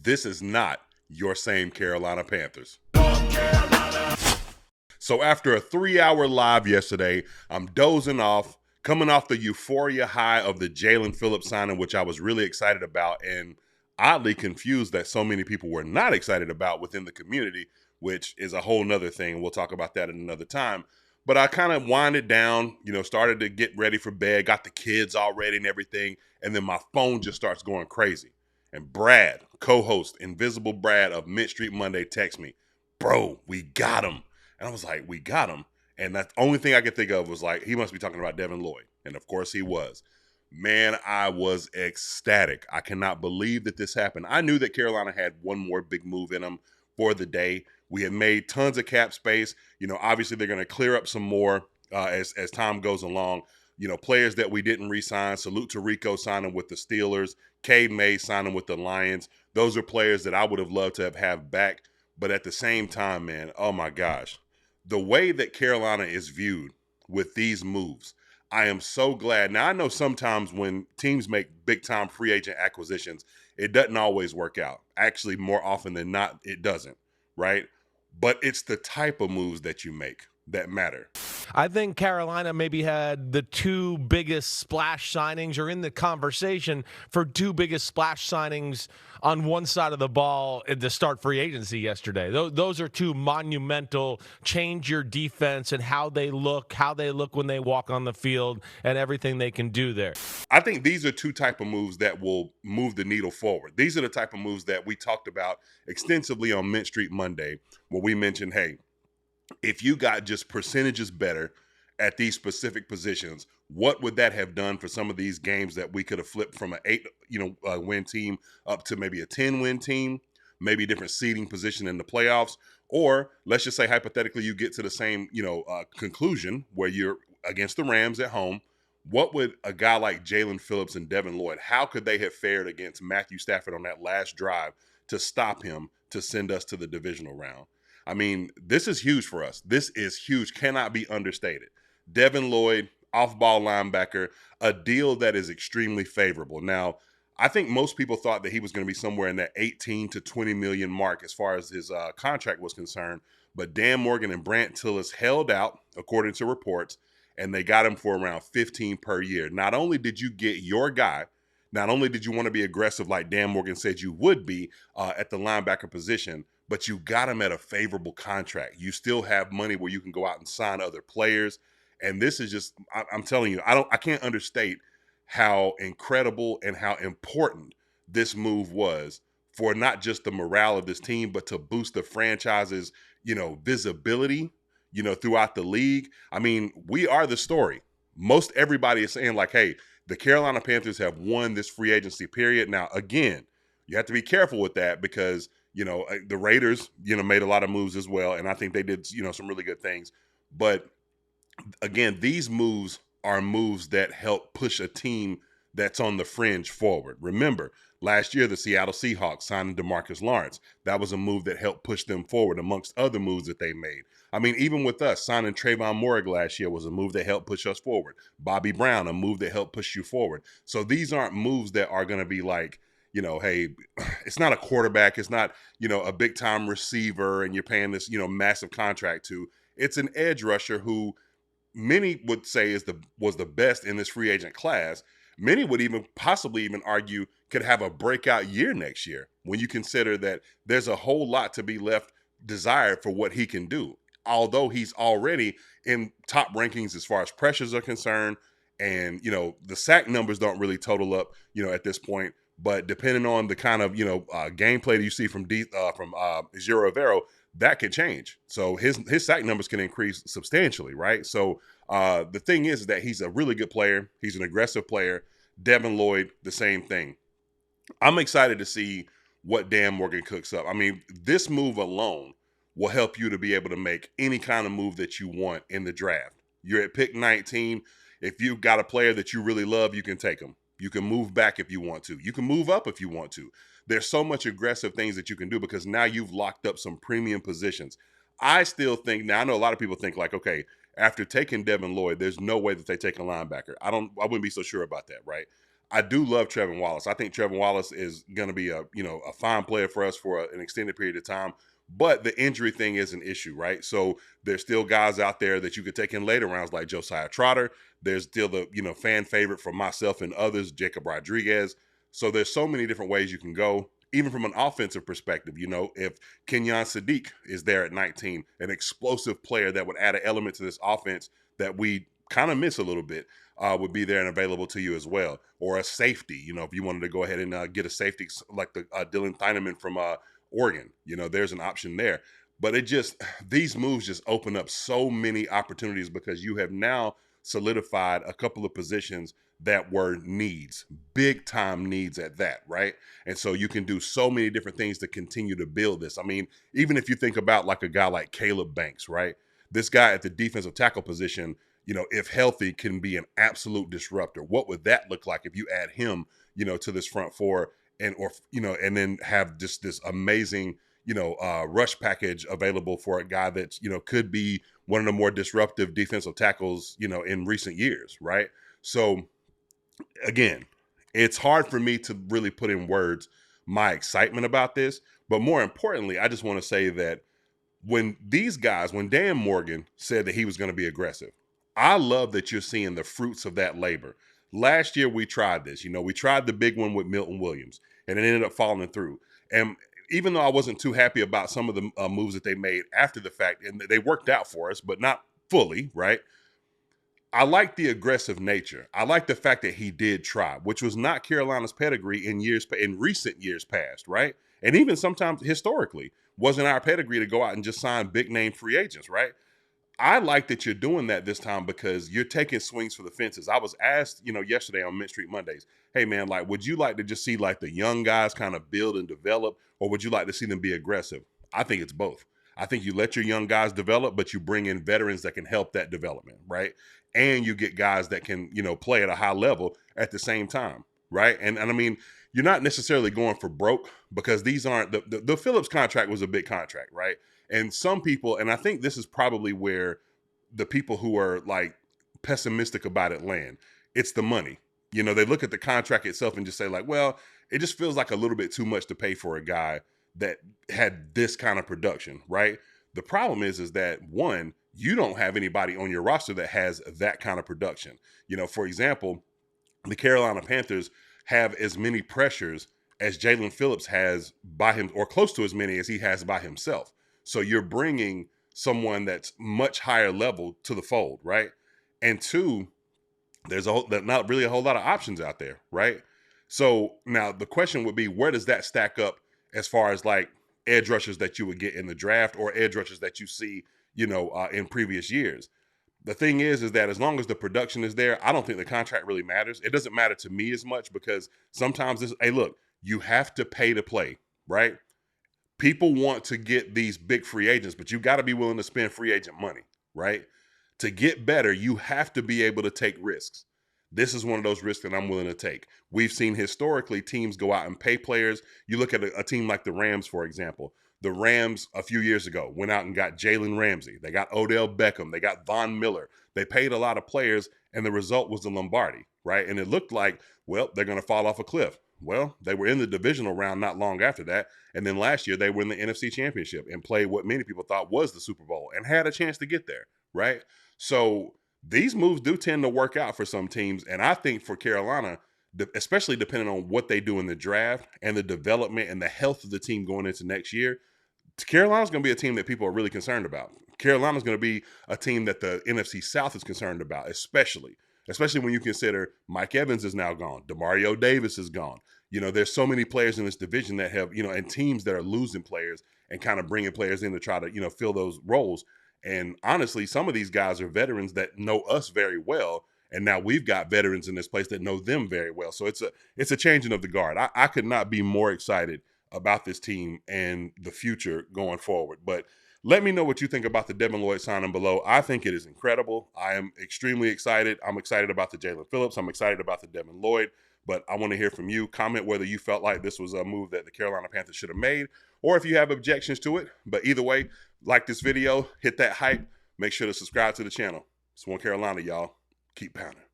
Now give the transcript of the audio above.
this is not your same Carolina Panthers. So after a 3-hour live yesterday, I'm dozing off, coming off the euphoria high of the Jalen Phillips signing, which I was really excited about, and oddly confused that so many people were not excited about within the community, which is a whole nother thing. We'll talk about that at another time. But I kind of winded down, started to get ready for bed, got the kids all ready and everything, and then my phone just starts going crazy. And Brad, co-host, Invisible Brad of Mid Street Monday, texts me, "Bro, we got him." And I was like, "We got him." And that's the only thing I could think of was like, he must be talking about Devin Lloyd. And of course he was. Man, I was ecstatic. I cannot believe that this happened. I knew that Carolina had one more big move in them for the day. We had made tons of cap space. Obviously they're going to clear up some more as time goes along. Players that we didn't re-sign. Salute to Rico signing with the Steelers. Cade May signing with the Lions. Those are players that I would have loved to have back. But at the same time, man, oh my gosh. The way that Carolina is viewed with these moves, I am so glad. Now, I know sometimes when teams make big-time free agent acquisitions, it doesn't always work out. Actually, more often than not, it doesn't, right? But it's the type of moves that you make that matter. I think Carolina maybe had the two biggest splash signings, or in the conversation for two biggest splash signings on one side of the ball at the start free agency yesterday. Those are two monumental, change your defense and how they look when they walk on the field and everything they can do there. I think these are two type of moves that will move the needle forward. These are the type of moves that we talked about extensively on Mint Street Monday, where we mentioned, hey, if you got just percentages better at these specific positions, what would that have done for some of these games that we could have flipped from an 8 win team up to maybe a 10-win team, maybe a different seeding position in the playoffs? Or let's just say hypothetically you get to the same conclusion where you're against the Rams at home. What would a guy like Jalen Phillips and Devin Lloyd, how could they have fared against Matthew Stafford on that last drive to stop him to send us to the divisional round? I mean, this is huge for us. This is huge. Cannot be understated. Devin Lloyd, off-ball linebacker, a deal that is extremely favorable. Now, I think most people thought that he was going to be somewhere in that 18 to 20 million mark as far as his contract was concerned. But Dan Morgan and Brant Tillis held out, according to reports, and they got him for around 15 per year. Not only did you get your guy, not only did you want to be aggressive like Dan Morgan said you would be at the linebacker position, but you got him at a favorable contract. You still have money where you can go out and sign other players. And this is just, I'm telling you, I can't understate how incredible and how important this move was for not just the morale of this team, but to boost the franchise's, visibility, throughout the league. I mean, we are the story. Most everybody is saying like, hey, the Carolina Panthers have won this free agency period. Now, again, you have to be careful with that because the Raiders, made a lot of moves as well. And I think they did, some really good things. But again, these moves are moves that help push a team that's on the fringe forward. Remember, last year, the Seattle Seahawks signed DeMarcus Lawrence. That was a move that helped push them forward amongst other moves that they made. I mean, even with us, signing Trayvon Morig last year was a move that helped push us forward. Bobby Brown, a move that helped push you forward. So these aren't moves that are going to be like, hey, it's not a quarterback. It's not, a big time receiver and you're paying this, massive contract to. It's an edge rusher who many would say was the best in this free agent class. Many would possibly even argue could have a breakout year next year when you consider that there's a whole lot to be left desired for what he can do. Although he's already in top rankings as far as pressures are concerned. And, the sack numbers don't really total up, at this point. But depending on the kind of, gameplay that you see from Ejiro Evero, that could change. So his sack numbers can increase substantially, right? So the thing is that he's a really good player. He's an aggressive player. Devin Lloyd, the same thing. I'm excited to see what Dan Morgan cooks up. I mean, this move alone will help you to be able to make any kind of move that you want in the draft. You're at pick 19. If you've got a player that you really love, you can take him. You can move back if you want to. You can move up if you want to. There's so much aggressive things that you can do because now you've locked up some premium positions. I still think, now I know a lot of people think like, okay, after taking Devin Lloyd, there's no way that they take a linebacker. I wouldn't be so sure about that, right? I do love Trevin Wallace. I think Trevin Wallace is going to be a fine player for us for an extended period of time. But the injury thing is an issue, right? So there's still guys out there that you could take in later rounds like Josiah Trotter. There's still the fan favorite for myself and others, Jacob Rodriguez. So there's so many different ways you can go. Even from an offensive perspective, if Kenyon Sadiq is there at 19, an explosive player that would add an element to this offense that we kind of miss a little bit, would be there and available to you as well. Or a safety, if you wanted to go ahead and get a safety like the Dylan Thieneman from Oregon, there's an option there. But these moves just open up so many opportunities because you have now solidified a couple of positions that were needs, big time needs at that, right? And so you can do so many different things to continue to build this. I mean, even if you think about like a guy like Caleb Banks, right? This guy at the defensive tackle position, if healthy, can be an absolute disruptor. What would that look like if you add him, to this front four and then have just this amazing, rush package available for a guy that's, could be one of the more disruptive defensive tackles, in recent years, right? So again, it's hard for me to really put in words my excitement about this, but more importantly, I just want to say that when Dan Morgan said that he was going to be aggressive, I love that you're seeing the fruits of that labor. Last year we tried this, we tried the big one with Milton Williams, and it ended up falling through. And even though I wasn't too happy about some of the moves that they made after the fact, and they worked out for us, but not fully, right? I like the aggressive nature. I like the fact that he did try, which was not Carolina's pedigree in recent years past, right? And even sometimes historically wasn't our pedigree to go out and just sign big name free agents, right? I like that you're doing that this time because you're taking swings for the fences. I was asked, yesterday on Mint Street Mondays, hey man, like, would you like to just see like the young guys kind of build and develop, or would you like to see them be aggressive? I think it's both. I think you let your young guys develop, but you bring in veterans that can help that development, right? And you get guys that can, play at a high level at the same time, right? And I mean, you're not necessarily going for broke because these aren't the Phillips contract was a big contract, right? And some people, and I think this is probably where the people who are like pessimistic about it land. It's the money. They look at the contract itself and just say like, well, it just feels like a little bit too much to pay for a guy that had this kind of production, right? The problem is that one, you don't have anybody on your roster that has that kind of production. For example, the Carolina Panthers have as many pressures as Jalen Phillips has by him, or close to as many as he has by himself. So you're bringing someone that's much higher level to the fold, right? And two, there's not really a whole lot of options out there, right? So now the question would be, where does that stack up as far as like edge rushers that you would get in the draft or edge rushers that you see, in previous years? The thing is that as long as the production is there, I don't think the contract really matters. It doesn't matter to me as much because sometimes hey, look, you have to pay to play, right? People want to get these big free agents, but you got to be willing to spend free agent money, right? To get better, you have to be able to take risks. This is one of those risks that I'm willing to take. We've seen historically teams go out and pay players. You look at a team like the Rams, for example. The Rams a few years ago went out and got Jalen Ramsey. They got Odell Beckham. They got Von Miller. They paid a lot of players, and the result was the Lombardi, right? And it looked like, well, they're going to fall off a cliff. Well, they were in the divisional round not long after that. And then last year they were in the NFC Championship and played what many people thought was the Super Bowl and had a chance to get there, right? So these moves do tend to work out for some teams. And I think for Carolina, especially depending on what they do in the draft and the development and the health of the team going into next year, Carolina's going to be a team that people are really concerned about. Carolina's going to be a team that the NFC South is concerned about, especially when you consider Mike Evans is now gone. DeMario Davis is gone. There's so many players in this division that have, and teams that are losing players and kind of bringing players in to try to, fill those roles. And honestly, some of these guys are veterans that know us very well. And now we've got veterans in this place that know them very well. So it's a changing of the guard. I could not be more excited about this team and the future going forward. But let me know what you think about the Devin Lloyd signing below. I think it is incredible. I am extremely excited. I'm excited about the Jalen Phillips. I'm excited about the Devin Lloyd. But I want to hear from you. Comment whether you felt like this was a move that the Carolina Panthers should have made or if you have objections to it. But either way, like this video, hit that hype. Make sure to subscribe to the channel. It's One Carolina, y'all. Keep pounding.